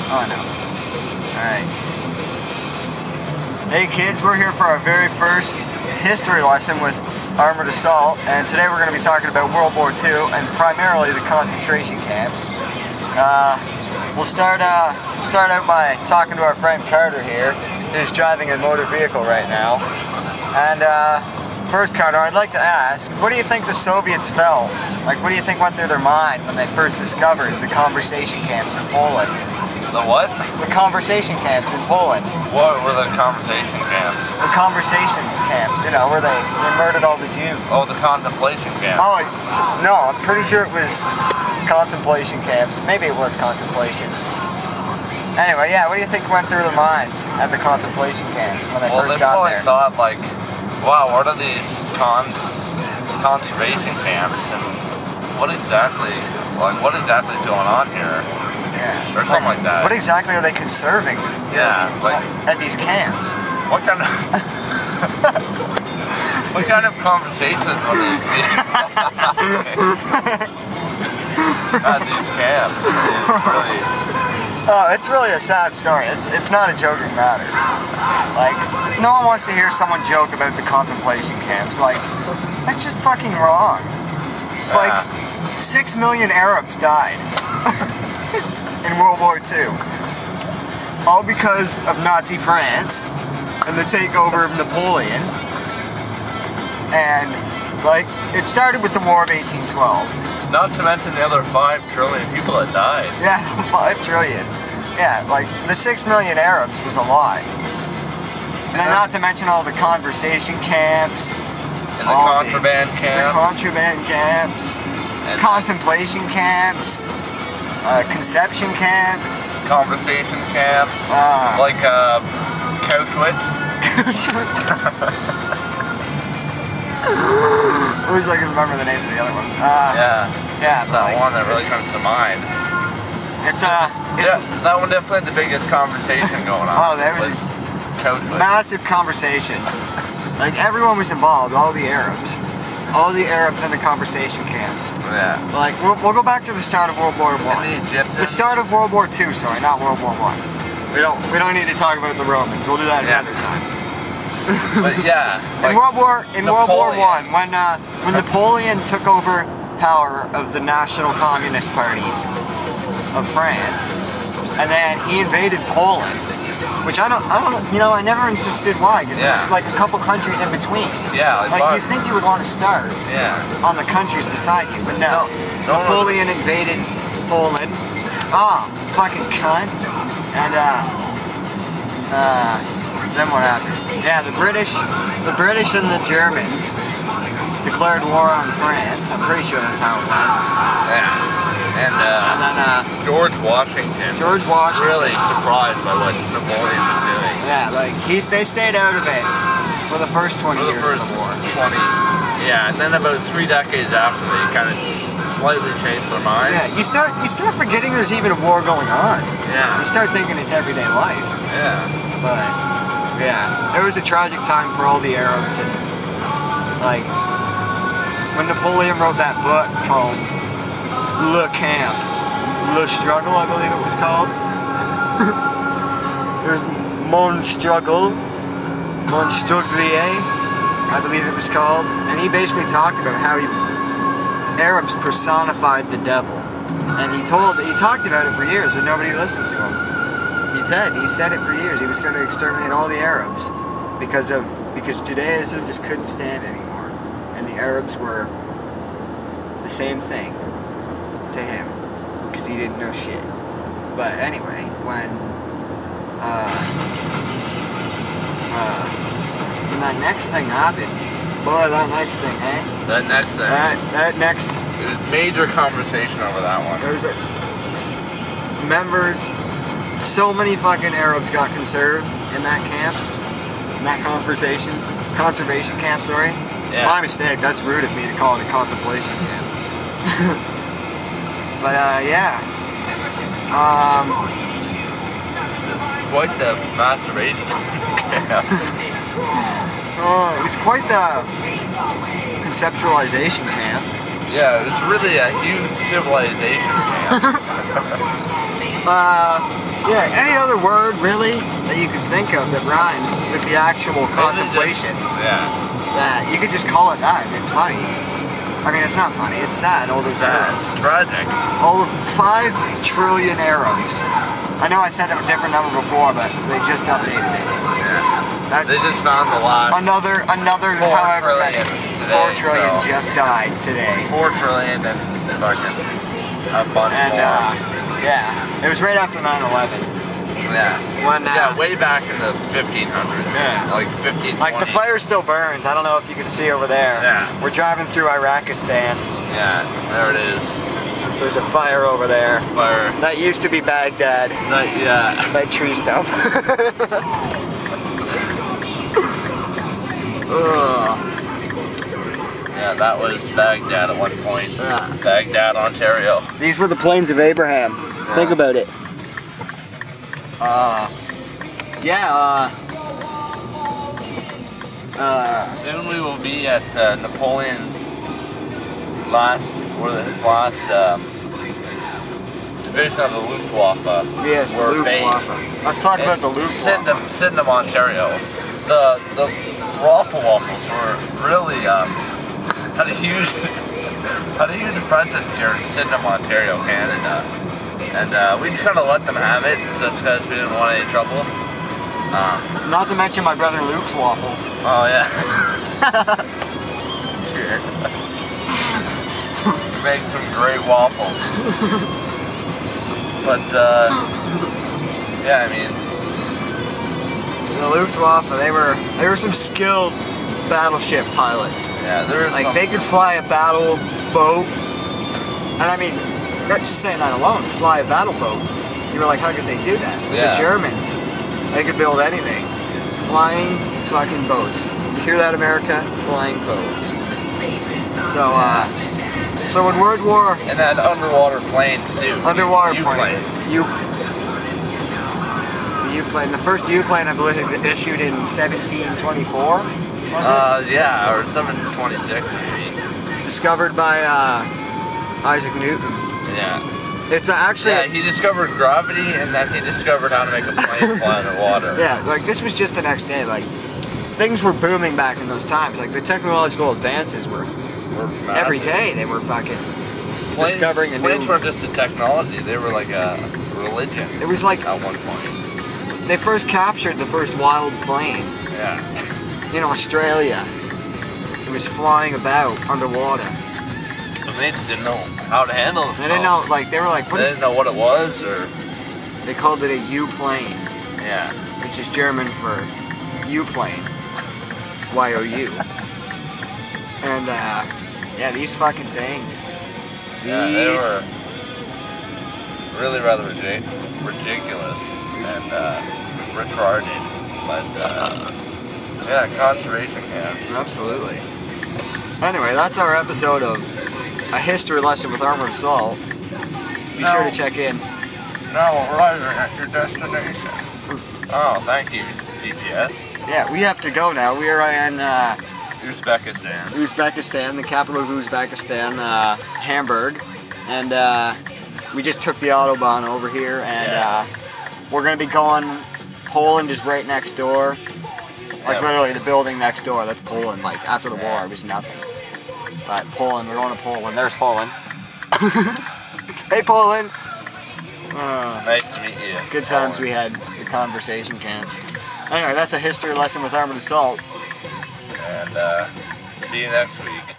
Oh no. Alright. Hey kids, we're here for our very first history lesson with Armoured Assault, and today we're going to be talking about World War II and primarily the concentration camps. We'll start out by talking to our friend Carter here, who's driving a motor vehicle right now. And first, Carter, I'd like to ask, what do you think the Soviets felt? Like, what do you think went through their mind when they first discovered the conversation camps in Poland? The what? The conversation camps in Poland. What were the conversation camps? The conversations camps, you know, where they murdered all the Jews. Oh, the contemplation camps. Oh, no, I'm pretty sure it was contemplation camps. Maybe it was contemplation. Anyway, yeah, what do you think went through their minds at the contemplation camps when they first got there? Well, they probably thought, like, wow, what are these conservation camps, and what exactly is going on here? Yeah. Or something like that. What exactly are they conserving? Yeah, at these camps. What kind of what kind of conversations are they at these camps? It's really a sad story. It's not a joking matter. Like, no one wants to hear someone joke about the contemplation camps. Like, that's just fucking wrong. Like, 6 million Arabs died in World War II. All because of Nazi France and the takeover of Napoleon. And, like, it started with the War of 1812. Not to mention the other 5 trillion people that died. Yeah, 5 trillion. Yeah, like, the 6 million Arabs was a lot. And then not to mention all the conversation camps. And the contraband camps. The contraband camps. And contemplation camps. Conception camps. Conversation camps. Like, Auschwitz. I wish I could remember the names of the other ones. Yeah. Yeah, that one that really comes to mind. That one definitely had the biggest conversation going on. Oh, there was a massive conversation. Like, everyone was involved, all the Arabs. All the Arabs in the conversation camps. Yeah. Like, we'll go back to the start of World War I. And the Egyptians. The start of World War II, sorry, not World War I. We don't need to talk about the Romans. We'll do that another time. But yeah. In World War I, when Napoleon took over power of the National Communist Party of France, and then he invaded Poland, which I never understood why, because there's like a couple countries in between. Yeah. Like you'd think you would want to start on the countries beside you, but no. Napoleon invaded Poland. Fucking cunt. And then what happened? Yeah, the British and the Germans declared war on France. I'm pretty sure that's how it went. Yeah. And then George Washington. Really surprised by what Napoleon was doing. Yeah, like they stayed out of it for the first 20 years of the war. Yeah, and then about 3 decades after, they kind of slightly changed their mind. Yeah, you start forgetting there's even a war going on. Yeah. You start thinking it's everyday life. Yeah. But yeah, it was a tragic time for all the Arabs, and like when Napoleon wrote that book called Le Camp, Le Struggle, I believe it was called. There's Mon Struggle, Mon Struglier, I believe it was called, and he basically talked about how Arabs personified the devil, and he talked about it for years, and nobody listened to him. He said it for years. He was going to exterminate all the Arabs because Judaism just couldn't stand anymore, and the Arabs were the same thing to him because he didn't know shit. But anyway, when that next thing happened, boy, that next thing, eh? That next thing. That next. It was major conversation over that one. There was members. So many fucking Arabs got conserved in that camp, in that conversation, conservation camp, sorry. Yeah. My mistake, that's rude of me to call it a contemplation camp. But, yeah. It's quite the masturbation camp. It was quite the conceptualization camp. Yeah, it was really a huge civilization camp. Yeah, any other word really that you could think of that rhymes with the actual contemplation. That you could just call it that. It's funny. I mean, it's not funny. It's sad. All those Arabs. It's tragic. All of 5 trillion Arabs. I know I said a different number before, but they just updated it. Yeah. They just found the last. Another 4 however many. trillion 4 trillion so just died today. 4 trillion and fucking a bunch more. Yeah, it was right after 9/11. Yeah. When, yeah, way back in the 1500s. Yeah. Like 1520. Like the fire still burns. I don't know if you can see over there. Yeah. We're driving through Iraqistan. Yeah, there it is. There's a fire over there. Fire. That used to be Baghdad. Yeah. That tree stump. Yeah, that was Baghdad at one point. Yeah. Baghdad, Ontario. These were the plains of Abraham. Yeah. Think about it. Soon we will be at Napoleon's last division of the Luftwaffe. Yes, the Luftwaffe. Let's talk about the Luftwaffe. Sydenham, Ontario. The waffles were really had a huge presence here in Sydenham, Ontario, Canada, and we just kind of let them have it just because we didn't want any trouble. Not to mention my brother Luke's waffles. Oh yeah. Sure. Make some great waffles. But yeah, I mean, the Luftwaffe, they were some skilled battleship pilots. Yeah, there was like they could fly a battle boat, and I mean, just saying that alone, fly a battle boat. You were like, how could they do that? Yeah. The Germans, they could build anything. Flying fucking boats. You hear that, America? Flying boats. So in World War... And then underwater planes too. Underwater planes. The U-plane. The first U-plane, I believe, issued in 1724, was it? Yeah, or 726 maybe. Discovered by Isaac Newton. Yeah. It's actually... Yeah, he discovered gravity, and then he discovered how to make a plane fly underwater. Yeah, like this was just the next day. Like, things were booming back in those times. Like, the technological advances were massive. Every day they were fucking discovering a new... Planes weren't just a technology, they were like a religion. It was like... At one point. They first captured the first wild plane. Yeah. In Australia. It was flying about underwater. And they just didn't know how to handle themselves. They didn't know, like, they were like, what They didn't know what it was, or... They called it a U-plane. Yeah. Which is German for U-plane. Y-O-U. And, yeah, these fucking things. Yeah, they were really rather ridiculous and retarded. But, yeah, concentration camps. Absolutely. Anyway, that's our episode of A History Lesson with Armoured Assault. Be sure to check in. Now arriving at your destination. Oh, thank you, GPS. Yeah, we have to go now. We are in Uzbekistan. Uzbekistan, the capital of Uzbekistan, Hamburg. And we just took the Autobahn over here, and we're going to be going... Poland is right next door. Like, literally, the building next door, that's Poland. Like, after the war, it was nothing. But Poland, we're going to Poland. There's Poland. Hey, Poland! Nice to meet you. Good times we had, the conversation camps. Anyway, that's A History Lesson with Armoured Assault. And see you next week.